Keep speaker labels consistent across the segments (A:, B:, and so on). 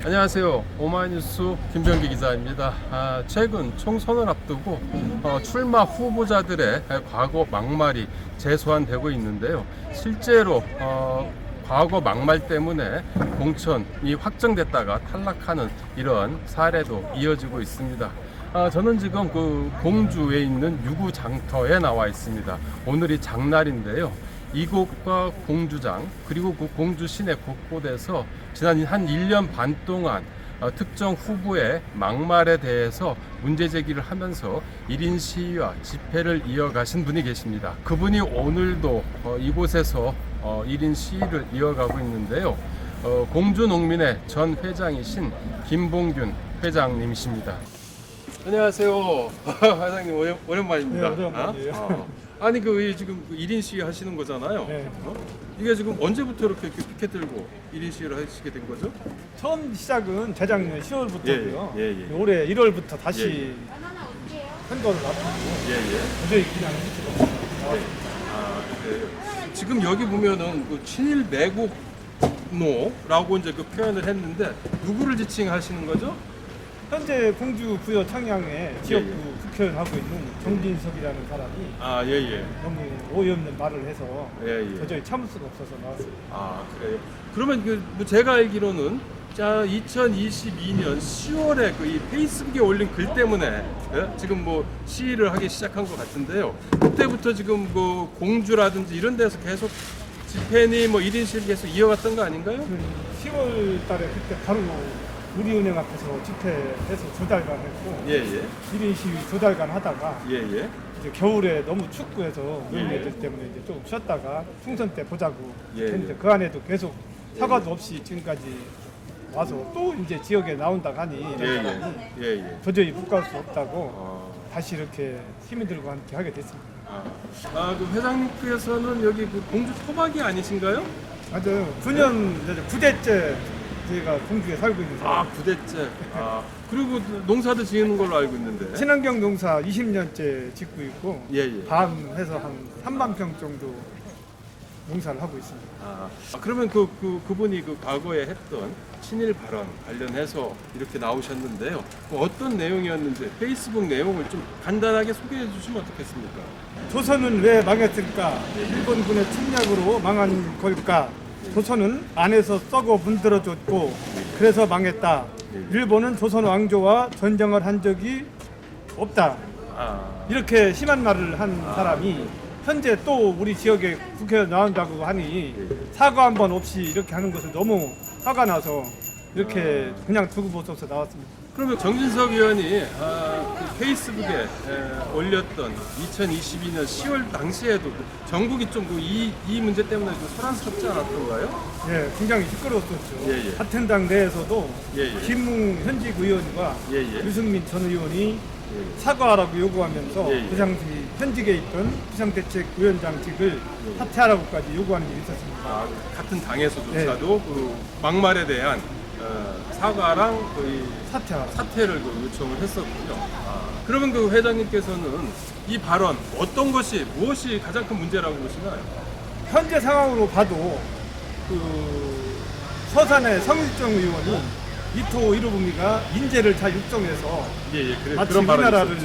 A: 안녕하세요. 오마이뉴스 김병기 기자입니다. 최근 총선을 앞두고 출마 후보자들의 과거 막말이 재소환되고 있는데요. 실제로 과거 막말 때문에 공천이 확정됐다가 탈락하는 이런 사례도 이어지고 있습니다. 저는 지금 그 공주에 있는 유구장터에 나와 있습니다. 오늘이 장날인데요. 이곳과 공주장 그리고 그 공주 시내 곳곳에서 지난 한 1년 반 동안 특정 후보의 막말에 대해서 문제 제기를 하면서 1인 시위와 집회를 이어가신 분이 계십니다. 그분이 오늘도 이곳에서 1인 시위를 이어가고 있는데요. 공주농민회 전 회장이신 김봉균 회장님이십니다. 안녕하세요. 회장님 오랜만입니다.
B: 네, 오랜만이에요.
A: 아니 지금 1인 시위 하시는 거잖아요.
B: 네.
A: 이게 지금 언제부터 이렇게 피켓 들고 1인 시위를 하시게 된 거죠?
B: 처음 시작은 재작년 10월부터고요.
A: 예.
B: 올해 1월부터 다시 선거를 앞두고 도저히 그냥
A: 그래요. 지금 여기 보면은 그 친일 매국노라고 이제 그 표현을 했는데 누구를 지칭하시는 거죠?
B: 현재 공주 부여 청양에 지역구 국회의원 하고 있는 정진석이라는 사람이 너무 어이없는 말을 해서 도저히 참을 수가 없어서 나왔습니다.
A: 그래요. 그러면 뭐 제가 알기로는 2022년 10월에 이 페이스북에 올린 글 때문에 지금 뭐 시위를 하기 시작한 것 같은데요. 그때부터 지금 뭐 공주라든지 이런 데서 계속 집회니 뭐 1인 시위를 계속 이어갔던 거 아닌가요?
B: 10월 달에 그때 바로 우리은행 앞에서 집회해서 2달간 했고 1인 시위 2달간 하다가 이제 겨울에 너무 춥고 해서 노인네들 때문에 이제 좀 쉬었다가 총선 때 보자고 했는데 그 안에도 계속 사과도 없이 지금까지 와서 또 이제 지역에 나온다고 하니 도저히 못 갈 수 없다고 다시 이렇게 시민들과 함께 하게 됐습니다.
A: 그 회장님께서는 여기 그 공주 토박이 아니신가요?
B: 맞아요. 9대째 저희가 공주에 살고 있는 사람.
A: 9대째. 그리고 농사도 지으는 걸로 알고 있는데.
B: 친환경 농사 20년째 짓고 있고 밤해서 한 3만 평 정도 농사를 하고 있습니다.
A: 그러면 그분이 과거에 했던 친일 발언 관련해서 이렇게 나오셨는데요. 어떤 내용이었는지 페이스북 내용을 좀 간단하게 소개해 주시면 어떻겠습니까?
B: 조선은 왜 망했을까? 일본군의 침략으로 망한 걸까? 조선은 안에서 썩어 문드러졌고 그래서 망했다. 일본은 조선 왕조와 전쟁을 한 적이 없다. 이렇게 심한 말을 한 사람이 현재 또 우리 지역에 국회에 나온다고 하니 사과 한 번 없이 이렇게 하는 것을 너무 화가 나서 이렇게 그냥 두고 보셔서 나왔습니다.
A: 그러면 정진석 의원이 그 페이스북에 올렸던 2022년 10월 당시에도 전국이 좀 이 문제 때문에 좀 소란스럽지 않았던가요?
B: 굉장히 시끄러웠었죠. 같은 당 내에서도 김웅 현직 의원과 유승민 전 의원이 사과하라고 요구하면서 그 당시 현직에 있던 비상대책위원장직을 사퇴하라고까지 요구하는 일이 있었습니다.
A: 같은 당에서조차도 그 막말에 대한 사과랑 사퇴를 요청을 했었군요. 그러면 그 회장님께서는 이 발언 무엇이 가장 큰 문제라고 보시나요?
B: 현재 상황으로 봐도 서산의 성일정 의원이 이토 히로부미가 인재를 잘 육성해서 마치 우리나라를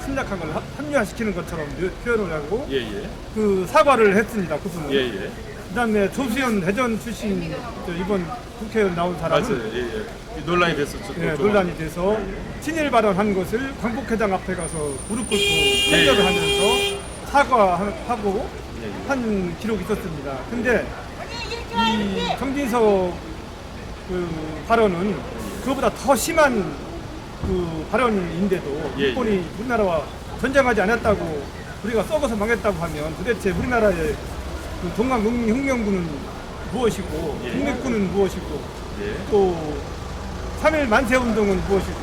B: 침략한 걸 합리화시키는 것처럼 표현을 하고 사과를 했습니다. 그분은. 그다음에 조수현 대전 출신 이번 국회의원 나온 사람은
A: 논란이 됐었죠.
B: 논란이 돼서 친일 발언한 것을 광복회장 앞에 가서 무릎 꿇고 설교를 하면서 사과하고 한 기록이 있었습니다. 근데 이 정진석 발언은 그거보다 더 심한 발언인데도 일본이 우리나라와 전쟁하지 않았다고 우리가 썩어서 망했다고 하면 도대체 우리나라의 동학혁명군은 무엇이고 독립군은 무엇이고 또 3.1 만세운동은 무엇이고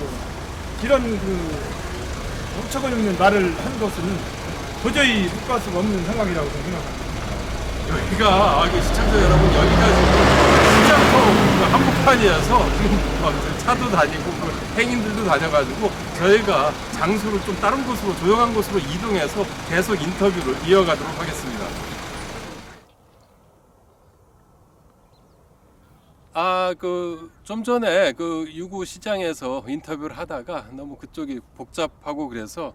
B: 이런 훔쳐버리는 말을 한 것은 도저히 묵과할 수가 없는 상황이라고 생각합니다.
A: 여기가 시청자 여러분 여기가 지금 시장터 한복판이어서 지금 차도 다니고 행인들도 다녀가지고 저희가 장소를 좀 다른 곳으로 조용한 곳으로 이동해서 계속 인터뷰를 이어가도록 하겠습니다. 좀 전에 그 유구 시장에서 인터뷰를 하다가 너무 그쪽이 복잡하고 그래서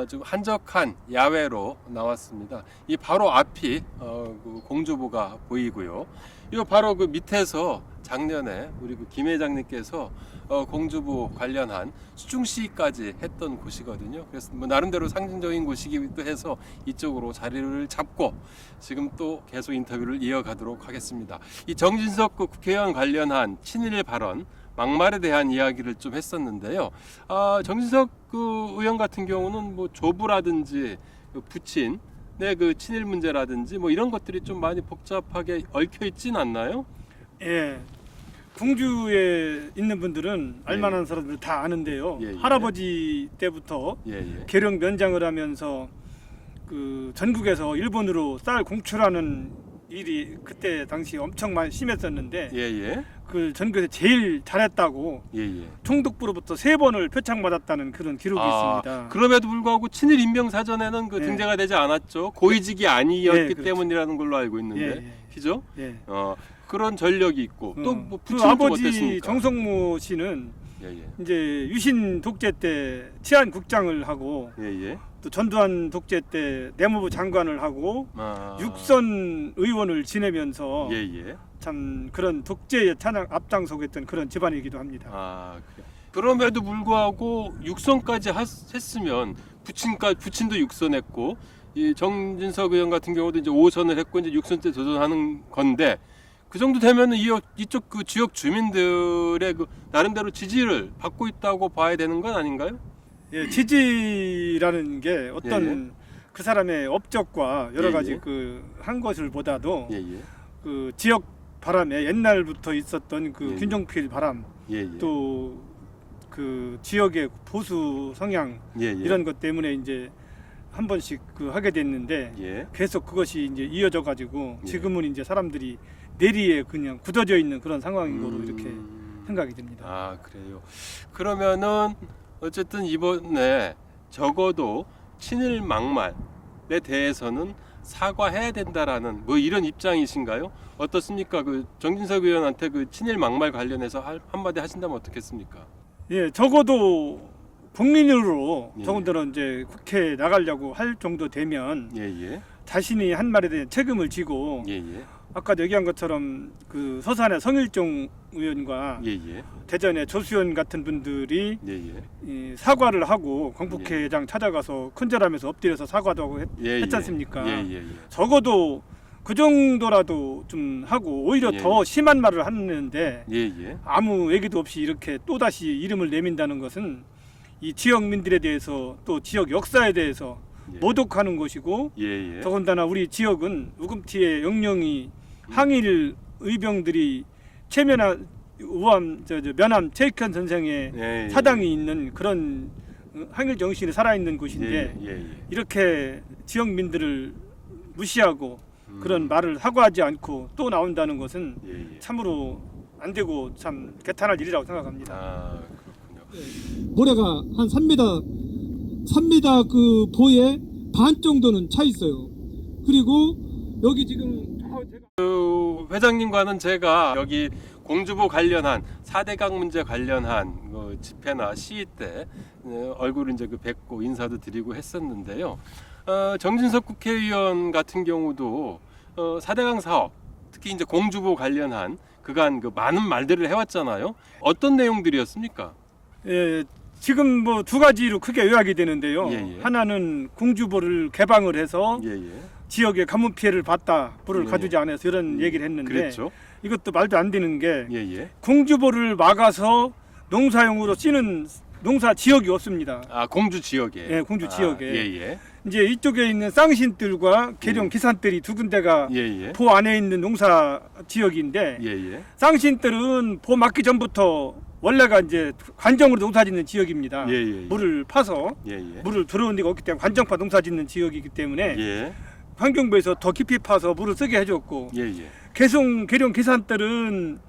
A: 좀 한적한 야외로 나왔습니다. 이 바로 앞이 그 공주보가 보이고요. 이 바로 그 밑에서 작년에 우리 그 김 회장님께서 공주보 관련한 수중시까지 했던 곳이거든요. 그래서 뭐 나름대로 상징적인 곳이기도 해서 이쪽으로 자리를 잡고 지금 또 계속 인터뷰를 이어가도록 하겠습니다. 이 정진석 그 국회의원 관련한 친일 발언 막말에 대한 이야기를 좀 했었는데요. 정진석 그 의원 같은 경우는 뭐 조부라든지 그 부친의 그 친일 문제라든지 뭐 이런 것들이 좀 많이 복잡하게 얽혀 있진 않나요?
B: 예. 공주에 있는 분들은 알만한 사람들 다 아는데요.
A: 예, 예.
B: 할아버지 때부터
A: 예.
B: 계룡 면장을 하면서 그 전국에서 일본으로 쌀 공출하는 일이 그때 당시 엄청 많이 심했었는데
A: 예.
B: 그 전국에서 제일 잘했다고
A: 예.
B: 총독부로부터 3번을 표창받았다는 그런 기록이 있습니다.
A: 그럼에도 불구하고 친일 인명 사전에는 그
B: 예.
A: 등재가 되지 않았죠. 고위직이 아니었기
B: 예, 그렇죠.
A: 때문이라는 걸로 알고 있는데,
B: 예.
A: 그죠?
B: 예.
A: 그런 전력이 있고 또 뭐
B: 그
A: 부친은 좀
B: 아버지
A: 어땠습니까?
B: 정성모 씨는
A: 예.
B: 이제 유신 독재 때 치안국장을 하고
A: 예.
B: 또 전두환 독재 때 내무부 장관을 하고
A: 아.
B: 육선 의원을 지내면서
A: 예.
B: 참 그런 독재에 찬양 앞장서겠던 그런 집안이기도 합니다.
A: 그래. 그럼에도 불구하고 육선까지 했으면 부친도 육선했고 이 정진석 의원 같은 경우도 이제 5선을 했고 이제 6선 때 도전하는 건데 그 정도 되면은 이쪽 그 지역 주민들의 그 나름대로 지지를 받고 있다고 봐야 되는 건 아닌가요?
B: 예, 지지라는 게 어떤
A: 예.
B: 그 사람의 업적과 여러
A: 예,
B: 가지
A: 예.
B: 그 한 것을 보다도
A: 예.
B: 그 지역 바람에 옛날부터 있었던 그
A: 예.
B: 균종필 바람
A: 예.
B: 또 그 지역의 보수 성향
A: 예.
B: 이런 것 때문에 이제 한 번씩 그 하게 됐는데
A: 예.
B: 계속 그것이 이제 이어져 가지고
A: 예.
B: 지금은 이제 사람들이 내리에 그냥 굳어져 있는 그런 상황인 거로 이렇게 생각이 듭니다.
A: 그래요. 그러면은 어쨌든 이번에 적어도 친일 막말에 대해서는 사과해야 된다라는 뭐 이런 입장이신가요? 어떻습니까? 그 정진석 의원한테 그 친일 막말 관련해서 한마디 하신다면 어떻겠습니까?
B: 예, 적어도 국민으로
A: 예.
B: 더군다나 이제 국회에 나가려고 할 정도 되면
A: 예.
B: 자신이 한 말에 대한 책임을 지고
A: 예.
B: 아까 얘기한 것처럼 그 서산의 성일종 의원과
A: 예.
B: 대전의 조수연 같은 분들이
A: 예.
B: 이 사과를 하고 광복회장 찾아가서 큰절하면서 엎드려서 사과도 하고 했지 않습니까?
A: 예.
B: 적어도 그 정도라도 좀 하고 오히려
A: 예.
B: 더 심한 말을 하는데
A: 예.
B: 아무 얘기도 없이 이렇게 또다시 이름을 내민다는 것은 이 지역민들에 대해서 또 지역 역사에 대해서
A: 예.
B: 모독하는 것이고
A: 예.
B: 더군다나 우리 지역은 우금티의 영령이 항일 의병들이 최면한 우암 면함 최익현 선생의
A: 예.
B: 사당이 있는 그런 항일 정신이 살아있는 곳인데
A: 예.
B: 이렇게 지역민들을 무시하고 그런 말을 사과하지 않고 또 나온다는 것은
A: 예.
B: 참으로 안 되고 참 개탄할 일이라고 생각합니다.
A: 그렇군요.
C: 모래가 한 3m 그 보에 반 정도는 차 있어요. 그리고 여기 지금
A: 그 회장님과는 제가 여기 공주보 관련한 4대강 문제 관련한 그 집회나 시위 때 얼굴을 이제 그 뵙고 인사도 드리고 했었는데요. 정진석 국회의원 같은 경우도 4대강 사업, 특히 이제 공주보 관련한 그간 그 많은 말들을 해왔잖아요. 어떤 내용들이었습니까?
B: 예, 지금 뭐 두 가지로 크게 요약이 되는데요.
A: 예.
B: 하나는 공주보를 개방을 해서
A: 예.
B: 지역에 가뭄 피해를 봤다, 불을
A: 예.
B: 가두지 않아서 이런 얘기를 했는데
A: 그랬죠.
B: 이것도 말도 안 되는 게
A: 예.
B: 공주보를 막아서 농사용으로 쓰는 농사 지역이 없습니다.
A: 공주 지역에.
B: 예, 공주 지역에.
A: 예.
B: 이제 이쪽에 있는 쌍신들과 계룡 기산들이 두 군데가
A: 예.
B: 보 안에 있는 농사 지역인데
A: 예.
B: 쌍신들은 보 막기 전부터 원래가 이제 관정으로 농사짓는 지역입니다.
A: 예.
B: 물을 파서
A: 예.
B: 물을 들어오는 데가 없기 때문에 관정파 농사짓는 지역이기 때문에
A: 예.
B: 환경부에서 더 깊이 파서 물을 쓰게 해줬고
A: 예.
B: 계룡 기산들은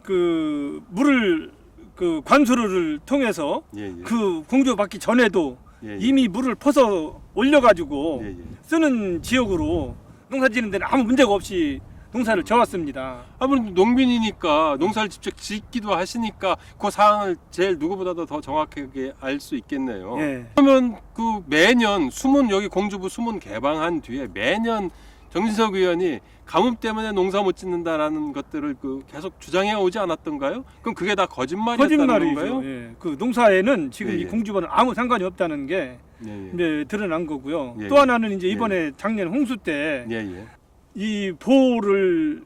B: 그 물을 그 관수로를 통해서
A: 예.
B: 그 공조 받기 전에도
A: 예.
B: 이미 물을 퍼서 올려가지고
A: 예.
B: 쓰는 지역으로 농사 짓는 데는 아무 문제가 없이 농사를 져왔습니다.
A: 아무래도 농민이니까 농사를 직접 짓기도 하시니까 그 사항을 제일 누구보다도 더 정확하게 알 수 있겠네요.
B: 예.
A: 그러면 그 매년 여기 공주부 수문 개방한 뒤에 매년 정진석 의원이 가뭄 때문에 농사 못 짓는다라는 것들을 그 계속 주장해 오지 않았던가요? 그럼 그게 다 거짓말이었다는 건가요?
B: 거짓말이죠. 예. 그 농사에는 지금
A: 예,
B: 이
A: 예.
B: 공주보는 아무 상관이 없다는 게
A: 예, 예.
B: 이제 드러난 거고요.
A: 예,
B: 또
A: 예.
B: 하나는 이제 이번에 작년 홍수 때
A: 예,
B: 이 보호를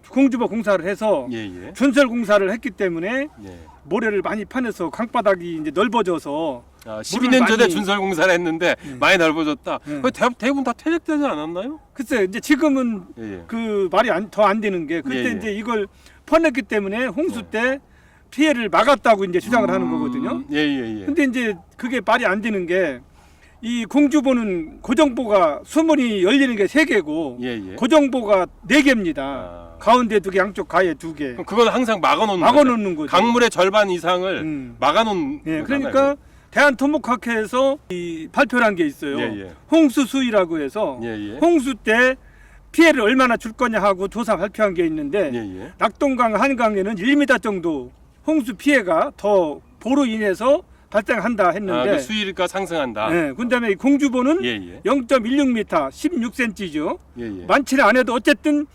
B: 공주보 공사를 해서
A: 예, 예,
B: 준설 공사를 했기 때문에
A: 예.
B: 모래를 많이 파내서 강바닥이 이제 넓어져서
A: 12년 전에
B: 많이-
A: 준설 공사를 했는데 많이 넓어졌다.
B: 예.
A: 그 대부분 다 퇴적되지 않았나요?
B: 글쎄 이제 지금은
A: 예, 예.
B: 그 말이 더 안 되는 게 그때
A: 예, 예.
B: 이제 이걸 퍼냈기 때문에 홍수 때 피해를 막았다고 이제 주장을 하는 거거든요.
A: 예, 예, 예.
B: 근데 이제 그게 말이 안 되는 게 이 공주보는 고정보가 수문이 열리는 게 3개고
A: 예, 예.
B: 고정보가 4개입니다.
A: 아.
B: 가운데 2개, 양쪽 가에 2개.
A: 그럼 그건 항상 막아놓는
B: 막아놓는 거죠.
A: 강물의 절반 이상을
B: 음.
A: 막아놓는
B: 예,
A: 거잖아요.
B: 그러니까 대한토목학회에서 이 발표를 한 게 있어요.
A: 예, 예.
B: 홍수 수위라고 해서
A: 예, 예.
B: 홍수 때 피해를 얼마나 줄 거냐 하고 조사 발표한 게 있는데
A: 예, 예.
B: 낙동강 한강에는 1m 정도 홍수 피해가 더 보로 인해서 발생한다 했는데
A: 그 수위가 상승한다.
B: 예, 그다음에 이 공주보는
A: 예, 예.
B: 0.16m, 16cm죠.
A: 예, 예.
B: 많지는 않아도 어쨌든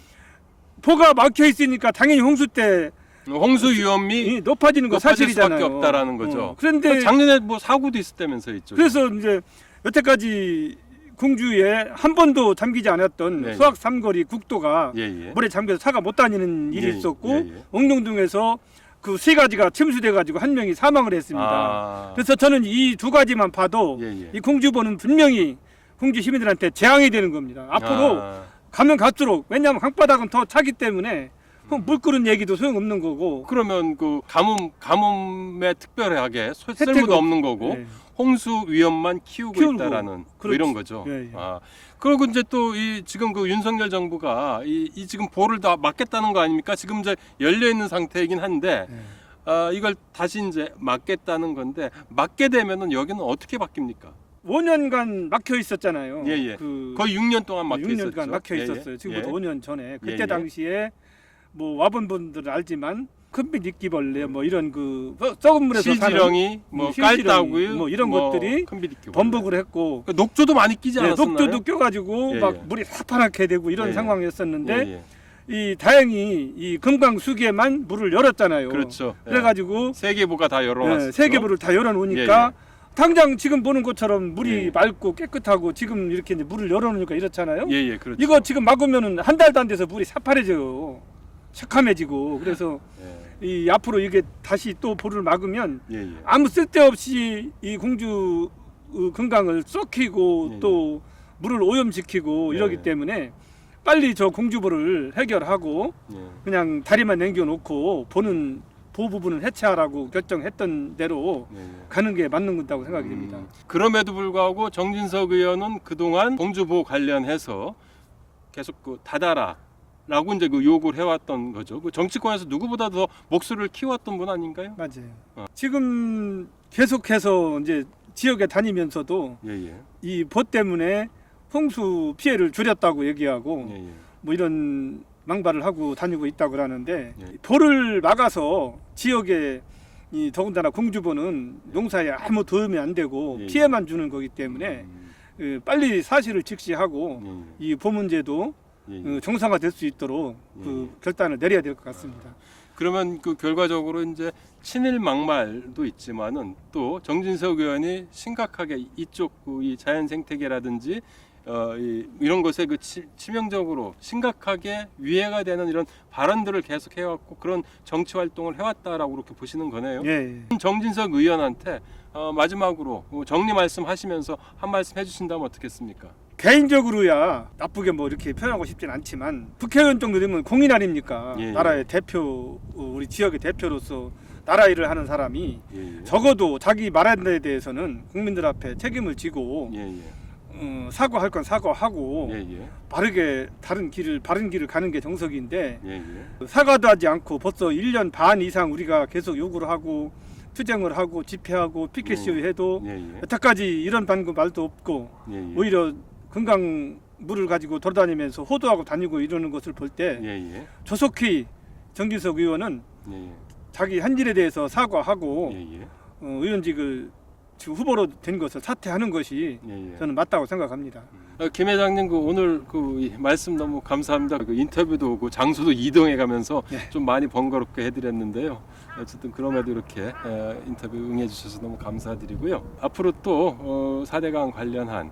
B: 보가 막혀 있으니까 당연히 홍수 때
A: 홍수 위험이
B: 높아지는 거
A: 높아질
B: 사실이잖아요.
A: 수밖에 없다라는 거죠.
B: 그런데
A: 작년에 뭐 사고도 있었다면서 있죠.
B: 그래서 이제 여태까지 공주에 한 번도 잠기지 않았던
A: 네,
B: 수학 삼거리 국도가
A: 예, 예.
B: 물에 잠겨서 차가 못 다니는 일이
A: 예,
B: 있었고
A: 예, 예.
B: 옥룡동에서 그 3가지가 침수돼 가지고 한 명이 사망을 했습니다.
A: 아.
B: 그래서 저는 이 2가지만 봐도
A: 예, 예.
B: 이 공주보는 분명히 공주 시민들한테 재앙이 되는 겁니다. 앞으로
A: 아.
B: 가면 갈수록 왜냐하면 강바닥은 더 차기 때문에 물 끓은 얘기도 소용없는 거고
A: 그러면 그 가뭄에 특별하게
B: 혜택은
A: 쓸모도 없는 거고
B: 예.
A: 홍수 위험만 키우고
B: 키우고.
A: 있다라는 뭐
B: 그렇지.
A: 이런 거죠.
B: 예, 예.
A: 아 그리고 이제 또 이 지금 그 윤석열 정부가 이 지금 보를 다 막겠다는 거 아닙니까? 지금 이제 열려 있는 상태이긴 한데 이걸 다시 이제 막겠다는 건데 막게 되면은 여기는 어떻게 바뀝니까?
B: 5년간 막혀 있었잖아요.
A: 예, 예.
B: 그
A: 거의 6년 동안 막혀
B: 6년간
A: 있었죠.
B: 막혀
A: 예, 예.
B: 있었어요. 지금부터
A: 예.
B: 5년 전에 그때
A: 예, 예.
B: 당시에 뭐 와본 분들은 알지만 큰빛 이끼벌레 뭐 이런 그 썩은 물에서
A: 실지렁이, 뭐
B: 실지렁이,
A: 깔따구이,
B: 뭐 이런 것들이
A: 큰비리끼
B: 번복을 했고
A: 녹조도 많이 끼지
B: 예,
A: 않았었나요?
B: 녹조도 껴가지고
A: 예,
B: 막
A: 예.
B: 물이 사파랗게 되고 이런
A: 예, 예.
B: 상황이었었는데
A: 예, 예.
B: 이 다행히 이 금강수기에만 물을 열었잖아요.
A: 그렇죠. 예.
B: 그래가지고
A: 세계보가 다 열어놨죠.
B: 세계물을 다 열어놓으니까 당장 지금 보는 것처럼 물이
A: 예, 예.
B: 맑고 깨끗하고 지금 이렇게 이제 물을 열어놓으니까 이렇잖아요.
A: 예, 예, 그렇죠.
B: 이거 지금 막으면은 한 달도 안 돼서 물이 새파래져요. 새카매지고 그래서
A: 예,
B: 이 앞으로 이게 다시 또 보를 막으면
A: 예, 예.
B: 아무 쓸데없이 이 공주 금강을 썩히고
A: 예,
B: 또 물을 오염시키고
A: 예.
B: 이러기 때문에 빨리 저 공주보를 해결하고
A: 예.
B: 그냥 다리만 남겨놓고 보는 보호 부분은 해체하라고 결정했던 대로
A: 예, 예.
B: 가는 게 맞는 거다고 생각이 됩니다.
A: 그럼에도 불구하고 정진석 의원은 그동안 공주보 관련해서 계속 그 닫아라라고 이제 그 요구를 해왔던 거죠. 그 정치권에서 누구보다 더 목소리를 키워왔던 분 아닌가요?
B: 맞아요. 지금 계속해서 이제 지역에 다니면서도
A: 예, 예,
B: 이 보 때문에 홍수 피해를 줄였다고 얘기하고
A: 예, 예.
B: 뭐 이런 망발을 하고 다니고 있다고 그러는데
A: 예.
B: 보를 막아서 지역에 이 더군다나 공주보는 농사에 아무 도움이 안 되고
A: 예, 예.
B: 피해만 주는 거기 때문에 빨리 사실을 직시하고
A: 예, 예.
B: 이 보 문제도
A: 예, 예.
B: 정상화될 수 있도록 그 결단을 내려야 될 것 같습니다.
A: 그러면 그 결과적으로 이제 친일 막말도 있지만은 또 정진석 의원이 심각하게 이쪽 이 자연 생태계라든지 이런 것에 그 치명적으로 심각하게 위해가 되는 이런 발언들을 계속 해왔고 그런 정치 활동을 해왔다라고 그렇게 보시는 거네요.
B: 예.
A: 정진석 의원한테 마지막으로 정리 말씀하시면서 한 말씀 해주신다면 어떻겠습니까?
B: 개인적으로야 나쁘게 뭐 이렇게 표현하고 싶진 않지만 국회의원 정도 되면 공인 아닙니까?
A: 예, 예.
B: 나라의 대표, 우리 지역의 대표로서 나라 일을 하는 사람이
A: 예, 예.
B: 적어도 자기 말한 데 대해서는 국민들 앞에 책임을 지고
A: 예, 예.
B: 사과할 건 사과하고
A: 예, 예.
B: 바르게 바른 길을 가는 게 정석인데
A: 예, 예.
B: 사과도 하지 않고 벌써 1년 반 이상 우리가 계속 요구를 하고 투쟁을 하고 집회하고 피켓 시위해도
A: 예, 예.
B: 여태까지 이런 방금 말도 없고
A: 예, 예.
B: 오히려 금강 물을 가지고 돌아다니면서 호도하고 다니고 이러는 것을 볼 때
A: 예.
B: 조석희 정진석 의원은
A: 예.
B: 자기 한 일에 대해서 사과하고
A: 예.
B: 의원직을 지금 후보로 된 것을 사퇴하는 것이
A: 예.
B: 저는 맞다고 생각합니다.
A: 김 회장님 그 오늘 이 말씀 너무 감사합니다. 그 인터뷰도 오고 장소도 이동해 가면서
B: 네.
A: 좀 많이 번거롭게 해드렸는데요. 어쨌든 그럼에도 이렇게 인터뷰 응해주셔서 너무 감사드리고요. 앞으로 또 4대강 관련한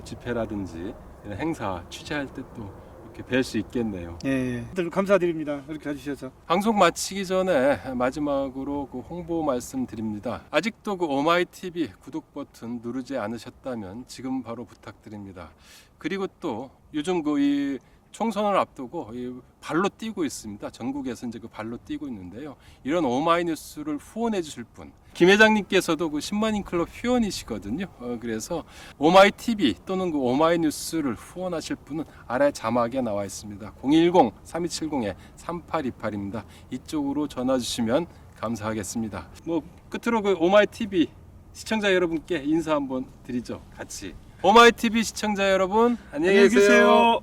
A: 집회라든지 이런 행사 취재할 때 또 이렇게 뵐 수 있겠네요.
B: 예, 다들 감사드립니다. 이렇게 해주셔서.
A: 방송 마치기 전에 마지막으로 그 홍보 말씀드립니다. 아직도 그 오마이TV 구독 버튼 누르지 않으셨다면 지금 바로 부탁드립니다. 그리고 또 요즘 이 총선을 앞두고 이 발로 뛰고 있습니다. 전국에서 이제 그 발로 뛰고 있는데요. 이런 오마이뉴스를 후원해 주실 분, 김 회장님께서도 그 10만인 클럽 회원이시거든요. 그래서 오마이TV 또는 그 오마이뉴스를 후원하실 분은 아래 자막에 나와 있습니다. 010-3270-3828입니다. 이쪽으로 전화 주시면 감사하겠습니다. 끝으로 그 오마이TV 시청자 여러분께 인사 한번 드리죠. 같이. 오마이TV 시청자 여러분 안녕히 계세요.